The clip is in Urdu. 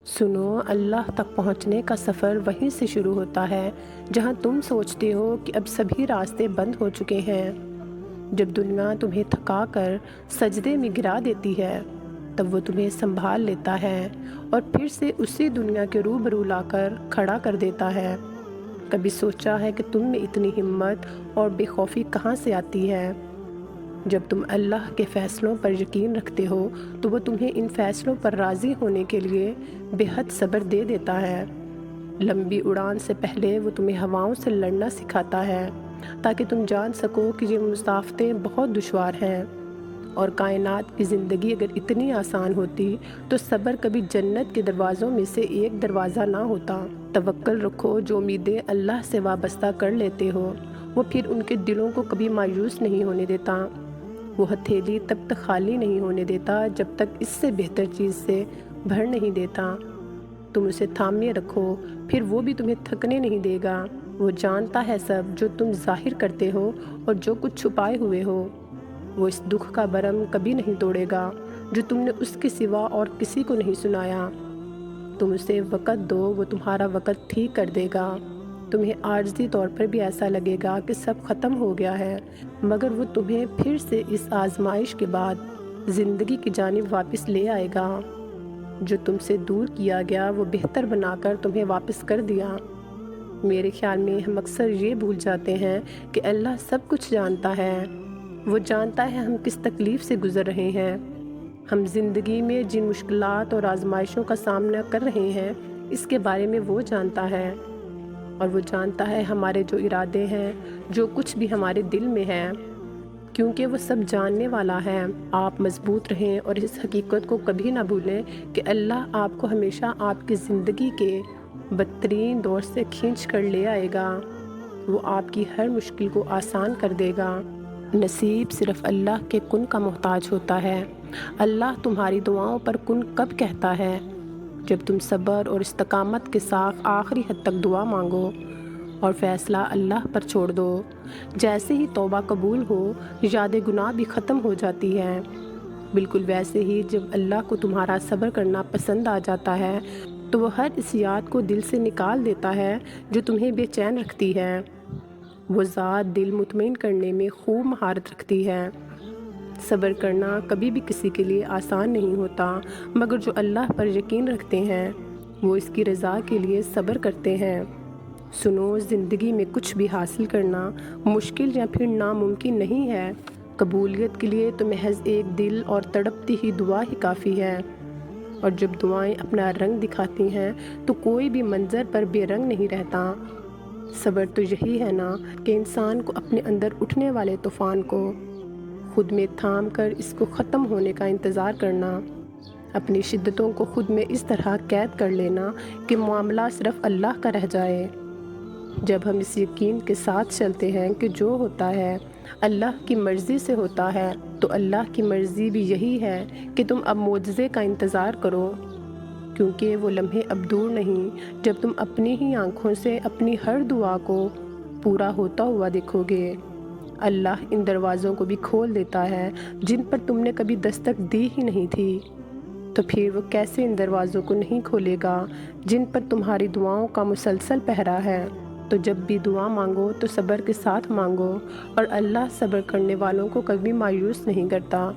سنو، اللہ تک پہنچنے کا سفر وہیں سے شروع ہوتا ہے جہاں تم سوچتے ہو کہ اب سبھی راستے بند ہو چکے ہیں۔ جب دنیا تمہیں تھکا کر سجدے میں گرا دیتی ہے، تب وہ تمہیں سنبھال لیتا ہے اور پھر سے اسی دنیا کے روبرو لا کر کھڑا کر دیتا ہے۔ کبھی سوچا ہے کہ تم میں اتنی ہمت اور بے خوفی کہاں سے آتی ہے؟ جب تم اللہ کے فیصلوں پر یقین رکھتے ہو تو وہ تمہیں ان فیصلوں پر راضی ہونے کے لیے بے حد صبر دے دیتا ہے۔ لمبی اڑان سے پہلے وہ تمہیں ہواؤں سے لڑنا سکھاتا ہے تاکہ تم جان سکو کہ یہ مسافتیں بہت دشوار ہیں، اور کائنات کی زندگی اگر اتنی آسان ہوتی تو صبر کبھی جنت کے دروازوں میں سے ایک دروازہ نہ ہوتا۔ توکل رکھو، جو امیدیں اللہ سے وابستہ کر لیتے ہو وہ پھر ان کے دلوں کو کبھی مایوس نہیں ہونے دیتا۔ وہ ہتھیلی تب تک خالی نہیں ہونے دیتا جب تک اس سے بہتر چیز سے بھر نہیں دیتا۔ تم اسے تھامے رکھو، پھر وہ بھی تمہیں تھکنے نہیں دے گا۔ وہ جانتا ہے سب جو تم ظاہر کرتے ہو اور جو کچھ چھپائے ہوئے ہو۔ وہ اس دکھ کا برم کبھی نہیں توڑے گا جو تم نے اس کے سوا اور کسی کو نہیں سنایا۔ تم اسے وقت دو، وہ تمہارا وقت ٹھیک کر دے گا۔ تمہیں عارضی طور پر بھی ایسا لگے گا کہ سب ختم ہو گیا ہے، مگر وہ تمہیں پھر سے اس آزمائش کے بعد زندگی کی جانب واپس لے آئے گا۔ جو تم سے دور کیا گیا وہ بہتر بنا کر تمہیں واپس کر دیا۔ میرے خیال میں ہم اکثر یہ بھول جاتے ہیں کہ اللہ سب کچھ جانتا ہے۔ وہ جانتا ہے ہم کس تکلیف سے گزر رہے ہیں، ہم زندگی میں جن مشکلات اور آزمائشوں کا سامنا کر رہے ہیں اس کے بارے میں وہ جانتا ہے، اور وہ جانتا ہے ہمارے جو ارادے ہیں، جو کچھ بھی ہمارے دل میں ہے، کیونکہ وہ سب جاننے والا ہے۔ آپ مضبوط رہیں اور اس حقیقت کو کبھی نہ بھولیں کہ اللہ آپ کو ہمیشہ آپ کی زندگی کے بدترین دور سے کھینچ کر لے آئے گا۔ وہ آپ کی ہر مشکل کو آسان کر دے گا۔ نصیب صرف اللہ کے کن کا محتاج ہوتا ہے۔ اللہ تمہاری دعاؤں پر کن کب کہتا ہے؟ جب تم صبر اور استقامت کے ساتھ آخری حد تک دعا مانگو اور فیصلہ اللہ پر چھوڑ دو۔ جیسے ہی توبہ قبول ہو، یاد گناہ بھی ختم ہو جاتی ہے۔ بالکل ویسے ہی جب اللہ کو تمہارا صبر کرنا پسند آ جاتا ہے تو وہ ہر اس یاد کو دل سے نکال دیتا ہے جو تمہیں بے چین رکھتی ہے۔ وہ ذات دل مطمئن کرنے میں خوب مہارت رکھتی ہے۔ صبر کرنا کبھی بھی کسی کے لیے آسان نہیں ہوتا، مگر جو اللہ پر یقین رکھتے ہیں وہ اس کی رضا کے لیے صبر کرتے ہیں۔ سنو، زندگی میں کچھ بھی حاصل کرنا مشکل یا پھر ناممکن نہیں ہے۔ قبولیت کے لیے تو محض ایک دل اور تڑپتی ہی دعا ہی کافی ہے، اور جب دعائیں اپنا رنگ دکھاتی ہیں تو کوئی بھی منظر پر بے رنگ نہیں رہتا۔ صبر تو یہی ہے نا کہ انسان کو اپنے اندر اٹھنے والے طوفان کو خود میں تھام کر اس کو ختم ہونے کا انتظار کرنا، اپنی شدتوں کو خود میں اس طرح قید کر لینا کہ معاملہ صرف اللہ کا رہ جائے۔ جب ہم اس یقین کے ساتھ چلتے ہیں کہ جو ہوتا ہے اللہ کی مرضی سے ہوتا ہے، تو اللہ کی مرضی بھی یہی ہے کہ تم اب معجزے کا انتظار کرو، کیونکہ وہ لمحے اب دور نہیں جب تم اپنی ہی آنکھوں سے اپنی ہر دعا کو پورا ہوتا ہوا دیکھو گے۔ اللہ ان دروازوں کو بھی کھول دیتا ہے جن پر تم نے کبھی دستک دی ہی نہیں تھی، تو پھر وہ کیسے ان دروازوں کو نہیں کھولے گا جن پر تمہاری دعاؤں کا مسلسل پہرا ہے۔ تو جب بھی دعا مانگو تو صبر کے ساتھ مانگو، اور اللہ صبر کرنے والوں کو کبھی مایوس نہیں کرتا۔